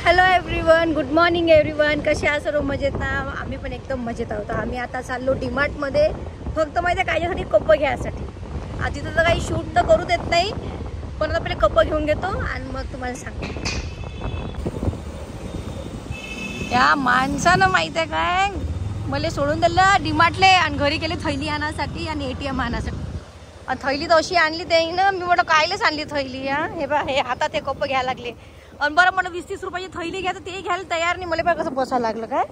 Hello everyone, good morning everyone. कसे आहात सर्व? मजेत ना? आम्ही पण एकदम मजेत आहोत. आम्ही आता चाललो डीमार्टमध्ये फक्त माहिती आहे कायच्यासाठी, कप घ्यायसाठी. आधी तर काही शूट तर करू देत नाही, पण आता पहिले कप घेऊन घेतो आणि मग तुम्हाला सांगतो. या माणसानं माहिती आहे काय मला सोडून दिलं डीमार्टले आणि घरी गेले थैली आणण्यासाठी आणि ATM आणण्यासाठी. आणि थैली तर अशी आणली ते ना, मी म्हटलं कायलेच आणली थैली. हे बा, हे हातात हे कप घ्यायला लागले. आणि बरं मला 20-30 रुपयाची थैली घ्या तर ते घ्यायला तयार नाही. मला बघा कसं बसायला लागलं काय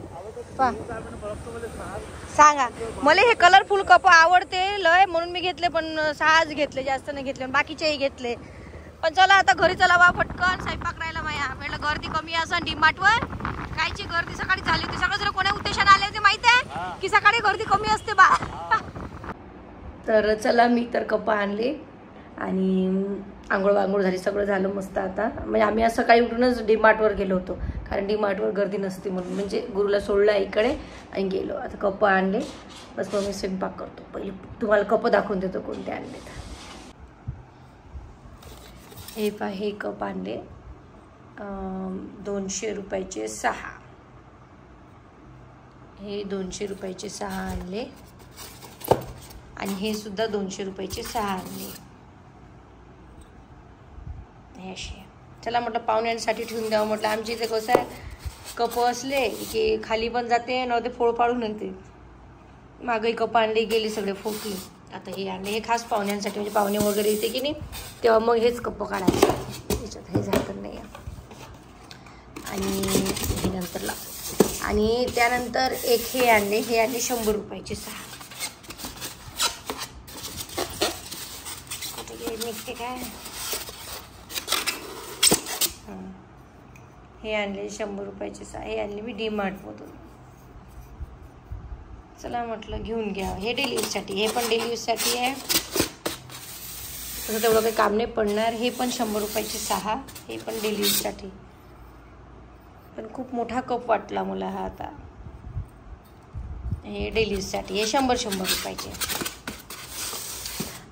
सांगा. मला हे कलरफुल कप आवडते लय म्हणून मी घेतले, पण 6च घेतले, जास्त नाही घेतले. बाकीचेही घेतले. पण चला आता घरी चलावा पटकन, स्वयंपाक राहिला माया. म्हटलं गर्दी कमी असं डीमार्टवर. कायची गर्दी सकाळी झाली होती. सगळं जर कोणा उद्देशाने आले होते माहिती आहे की सकाळी गर्दी कमी असते बा. तर चला मी तर कप आणले आणि आंघोळ वांघोळ झाली, सगळं झालं मस्त. आता म्हणजे आम्ही आज सकाळी उठूनच डीमार्टवर गेलो होतो, कारण डीमार्टवर गर्दी नसते म्हणून. म्हणजे गुरुला सोडलं इकडे आणि गेलो. आता कप आणले, बस मग मी स्वयंपाक करतो. पहिले तुम्हाला कप दाखवून देतो कोणते आणले. हे पहा, हे कप आणले 200 रुपयाचे 6. हे 200 रुपयाचे 6 आणले आणि हे सुद्धा 200 रुपयाचे 6 आणले. हे असे चला म्हटलं पाहुण्यांसाठी ठेवून द्यावं. म्हटलं आमच्या इथे कसं आहे, कप असले की खाली पण जाते न ते फोड पाडून आणते. मागही कप आणली गेली, सगळे फुटले. आता हे आणले, हे खास पाहुण्यांसाठी, म्हणजे पाहुणे वगैरे येते की नाही तेव्हा मग हेच कप काढायचे. त्याच्यात हे झाकण नाही आहे. आणि हे नंतरला. आणि त्यानंतर एक हे आणले, हे आणले 100 रुपयाचे 6. आता हे निघते काय. हे आणले 100 रुपयाचे 6. हे आणले मी डीमार्टमधून. चला म्हटलं घेऊन घ्या. हे डेली यूजसाठी, हे पण डेली यूजसाठी आहे. तसं तेवढं काही काम नाही पडणार. हे पण 100 रुपयाचे 6. हे पण डेली यूजसाठी. पण खूप मोठा कप वाटला मला हा. आता हे डेली यूजसाठी, हे 100 रुपयाचे.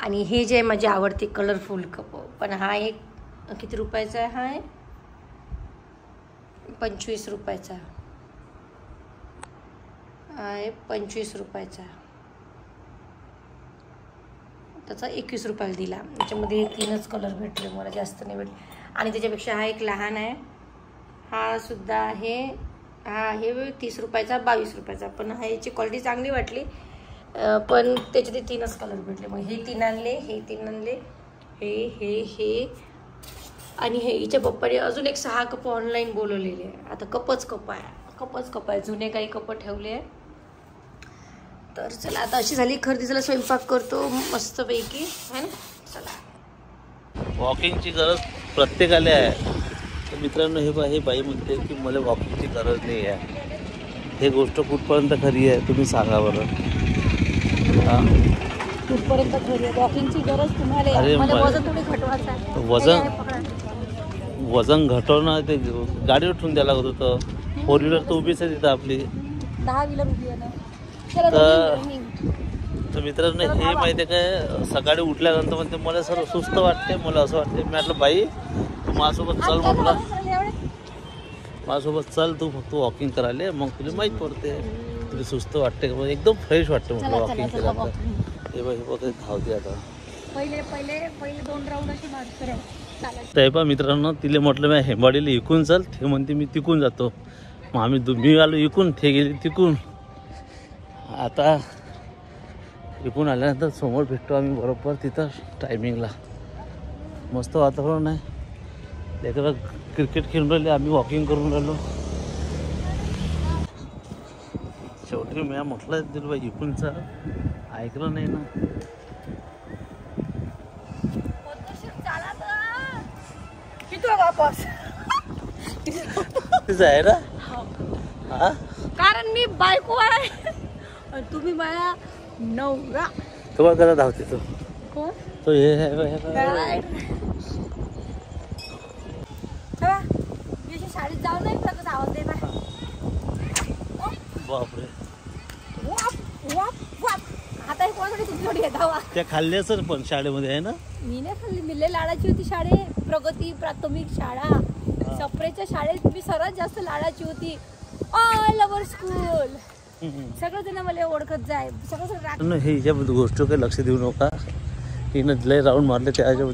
आणि हे जे माझे आवडते कलरफुल कप, पण हा एक किती रुपयाचा आहे? हा आहे 25 रुपयाचा आहे. 25 रुपयाचा. त्याचा 21 रुपयाला दिला. त्याच्यामध्ये 3च कलर भेटले मला, जास्त नाही भेटले. आणि त्याच्यापेक्षा हा एक लहान आहे, हा सुद्धा आहे. हा आहे 30 रुपयाचा, 22 रुपयाचा. पण हा याची क्वालिटी चांगली वाटली, पण त्याच्यात 3च कलर भेटले. मग हे 3 आणले, हे 3 आणले, हे आणि हे हिच्या पप्पाने अजून एक 6 कप ऑनलाईन बोलवलेले आहे. आता कपच कप आहे. जुने काही कप ठेवले आहे. तर चला आता अशी झाली खरेदी. चला स्वयंपाक करतो मस्तपैकी, है ना. चला. वॉकिंगची गरज प्रत्येकाला आहे. तर मित्रांनो, हे बाई म्हणते की मला वॉकिंगची गरज नाही आहे. हे गोष्ट कुठपर्यंत खरी आहे तुम्ही सांगा बरं. हां, कुठपर्यंत खरी आहे वॉकिंगची गरज तुम्हाला? अरे वजन थोडी घटवायचं आहे. वजन घटवणं ते गाडीवर ठेवून द्यायला लागत होतं. 4 व्हीलर तर उभीच आहे तिथं आपली. 10 व्हीलर उभी आहे ना. तर मित्रांनो, हे माहिती आहे काय, सकाळी उठल्यानंतर म्हणते मला सर सुस्त वाटते, मला असं वाटते. मी म्हटलं बाई तू माझ्यासोबत चल, माझ्यासोबत चल, तू फक्त वॉकिंग करायला, मग तुला माहीत पडते तुला सुस्त वाटते का. एकदम फ्रेश वाटते म्हटलं वॉकिंग केल्यानंतर. हे बाई बघ धावते आता. पहिले 2 राऊंड अशी मारतो. तर मित्रांनो, तिले म्हटलं मी हेंबाडीला इकून चल, ते म्हणते मी तिकून जातो. मग मी आलो इकून, ते गेली तिकून. आता इकून आल्यानंतर समोर भेटतो आम्ही बरोबर तिथं टायमिंगला. मस्त वातावरण आहे. लेकरं क्रिकेट खेळून राहिले, आम्ही वॉकिंग करून राहिलो. शेवटी मी म्हटलं तिला बाई इकून चल, ऐकलं नाही ना. तिचं आहे ना. हा, कारण मी बायको आहे आणि तुम्ही माझा नवरा. तुम्हाला कसा धावते तो? तो हे शाळेत जाऊ नाही तर कसं आवाज देणार. बापरे, आता हे कोणासाठी तुमच्याकडे धावा. त्या खाल्ले असेल पण शाळेमध्ये आहे ना. मी नाही खाल्ली, मिले लाडाची होती शाळेत. प्रगती प्राथमिक शाळा. सप्रेच्या शाळेत मी सर्वात जास्त लाडाची होती. ऑल ओव्हर स्कूल सगळं जण मला ओळखत जाय. सगळं हे हिच्या गोष्ट काही लक्ष देऊ नका. हिनं लय राऊंड मारले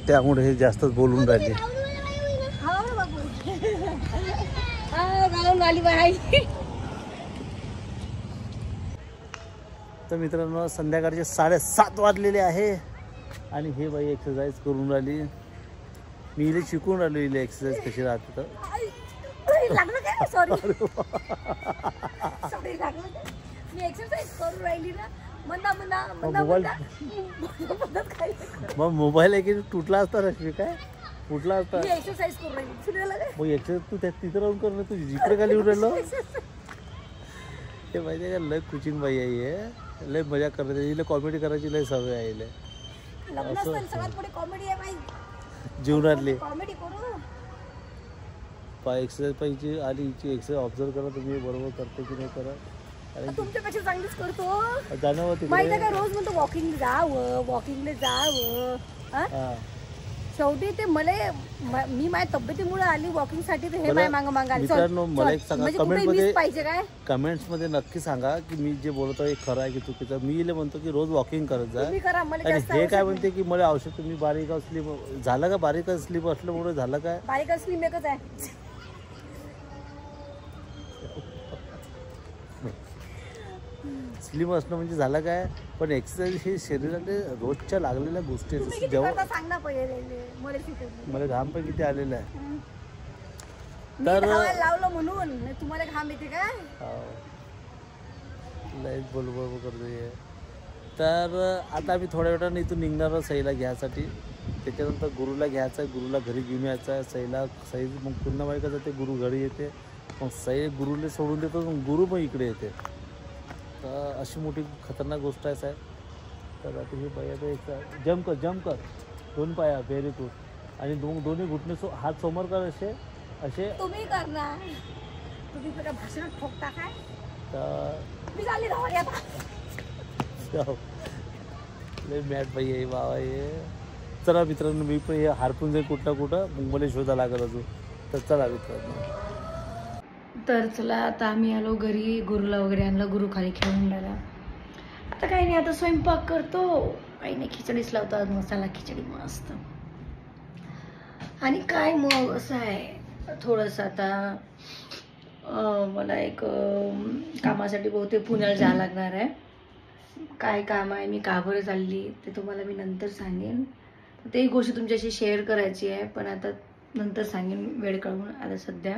त्यामुळे हे जास्तच बोलून राहिले. तर मित्रांनो संध्याकाळचे 7:30 वाजलेले आहे आणि हे बाई एक्सरसाइज करून राहिली. मी इले शिकून राहिलो इले एक्सरसाइज कशी राहते. मी एक्सरसाइज करून राहिली ना. मग मोबाईल आहे की तुटला असता रश्मी काय कुठला असता. एक्सरसाइज करून राहिली. मग एक्सरसाइज तू तिथं राहून कर ना. तू जिकडे खाली उठलो हे माहिती आहे का. लय कुचिंग बाई आहे. लय मजा करते. हिला कॉमेडी करायची लय सवय आहे. जीवनातली एक्सरसाइज पाहिजे आणि हिची एक्सरसाइज ऑब्झर्व करा तुम्ही. बरोबर करते की नाही करा. तुमच्यापेक्षा चांगलीच करतो. जाणं माहिती का. रोज म्हणतो वॉकिंगला जावं. शेवटी ते मी माझ्या तब्येतीमुळे आली वॉकिंग साठी. हे माय मागं आली. मित्रांनो मला एक सांगा कमेंटमध्ये पाहिजे काय कमेंट्समध्ये नक्की सांगा की मी जे बोलतो हे खरं आहे की चुकीचं. मी म्हणतो की रोज वॉकिंग करत जा. आणि हे काय म्हणते की मला औषध तुम्ही बारीक असली झालं का. बारीक स्लीप असल्यामुळे झालं काय. बारीक स्लीप एकच आहे. स्लिम असणं म्हणजे झालं काय. पण एक्सरसाइज हे शरीराला रोजच्या लागलेल्या गोष्टी आहेत. जेव्हा मला घाम पण किती आलेला आहे. तर लावलं म्हणून तुम्हाला घाम येते काय. लाईट बोलबोल करतोय. तर आता आम्ही थोड्या वेळाने इथून निघणार आहोत सईला घ्यायसाठी. त्याच्यानंतर गुरुला घ्यायचं आहे. गुरुला घरी घेऊन यायचं आहे. सई मग पुन्हा माहिती जाते. गुरु घरी येते. मग सई गुरुला सोडून देतो. मग गुरु पण इकडे येते. तर अशी मोठी खतरनाक गोष्ट आहे साहेब. तर आता ही बाई आता एक जम्प कर 2 पाया व्हेरी गुड. आणि दोन्ही घुटणे हात समोर कर. असे तुम्ही करणार. तुम्ही भाषण ठोकता काय. तर मी झाली लय मॅट बाई आहे बाबा हे. चला मित्रांनो मी पण हे हारपून जाईल कुठं मग मला शोधा लागत अजून. तर चला मित्रांनो. तर चला आता आम्ही आलो घरी. गुरुला वगैरे आणलं. गुरु खाली खेळून राहिला. आता काही नाही. आता स्वयंपाक करतो. काही नाही खिचडीच लावतो. आज मसाला खिचडी मस्त. आणि काय मग असं आहे थोडंसं आता मला एक कामासाठी बहुतेक पुण्याला जावं लागणार आहे. काय काम आहे मी का बरं चालली ते तुम्हाला मी नंतर सांगेन. तेही गोष्ट तुमच्याशी शेअर करायची आहे. पण आता नंतर सांगेन वेळ काढून. आता सध्या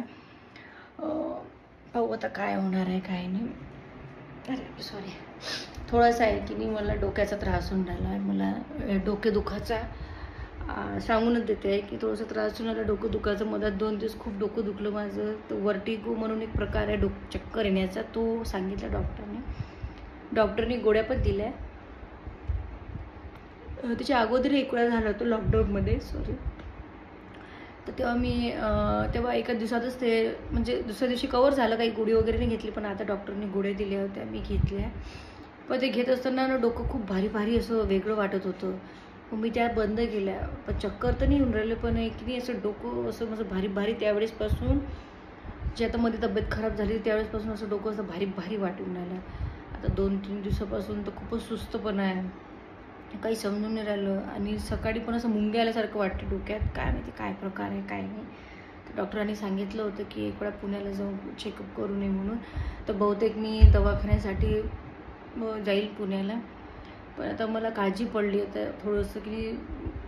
पाहू आता काय होणार आहे काय नाही. अरे सॉरी थोडासा आहे की नाही मला डोक्याचा त्रास होऊन राहिला आहे. मला डोके दुखायचा सांगूनच देते आहे की थोडासा त्रास होऊन राहिला. डोकं दुखायचं. मधात 2 दिवस खूप डोकं दुखलं माझं. तर वर्टिगो म्हणून एक प्रकार आहे चक्कर येण्याचा. तो सांगितला डॉक्टरने गोळ्या पण दिल्या. त्याच्या अगोदर एक वेळा झाला होतो लॉकडाऊनमध्ये. सॉरी. तर तेव्हा एका दिवसातच ते म्हणजे दुसऱ्या दिवशी कवर झालं. काही गोळी वगैरे नाही घेतली. पण आता डॉक्टरने गोळ्या दिल्या होत्या मी घेतल्या. पण ते घेत असताना डोकं खूप भारी असं वेगळं वाटत होतं. मग मी त्या बंद केल्या. पण चक्कर तर नाही होऊन राहिलं. पण एक नाही असं डोकं असं माझं भारी त्यावेळेसपासून जे आता मध्ये तब्येत खराब झाली त्यावेळेसपासून असं डोकं असं भारी वाटून राहिलं. आता 2-3 दिवसापासून तर खूपच सुस्तपणा आहे. काही समजून नाही राहिलं. आणि सकाळी पण असं मुंग्या आल्यासारखं वाटतं डोक्यात. काय माहिती काय प्रकार आहे काय नाही. तर डॉक्टरांनी सांगितलं होतं की एक वेळा पुण्याला जाऊन चेकअप करू नये म्हणून. तर बहुतेक मी दवाखान्यासाठी जाईल पुण्याला. पण आता मला काळजी पडली आता थोडंसं की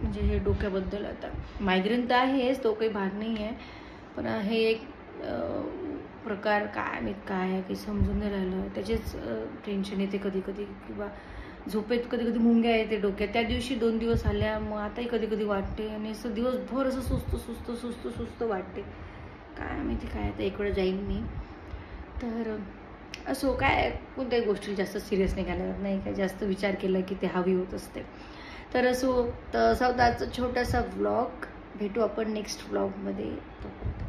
म्हणजे हे डोक्याबद्दल. आता मायग्रेन तर आहेच. तो काही भाग नाही आहे. पण हे एक प्रकार काय माहीत काय आहे काही समजून नाही राहिलं. त्याचेच टेन्शन येते कधी किंवा झोपेत कधी मुंग्या येते डोक्यात. त्या दिवशी 2 दिवस आल्या. मग आताही कधी वाटते. आणि असं दिवसभर असं सुस्त वाटते. काय माहिती काय. आता एक वेळ जाईन मी. तर असो काय कोणत्याही गोष्टी जास्त सिरियस नाही घ्यायला नाही काय. जास्त विचार केला की ते हवी होत असते. तर असो तर सौदाचा छोटासा व्लॉग. भेटू आपण नेक्स्ट व्लॉगमध्ये. तोपर्यंत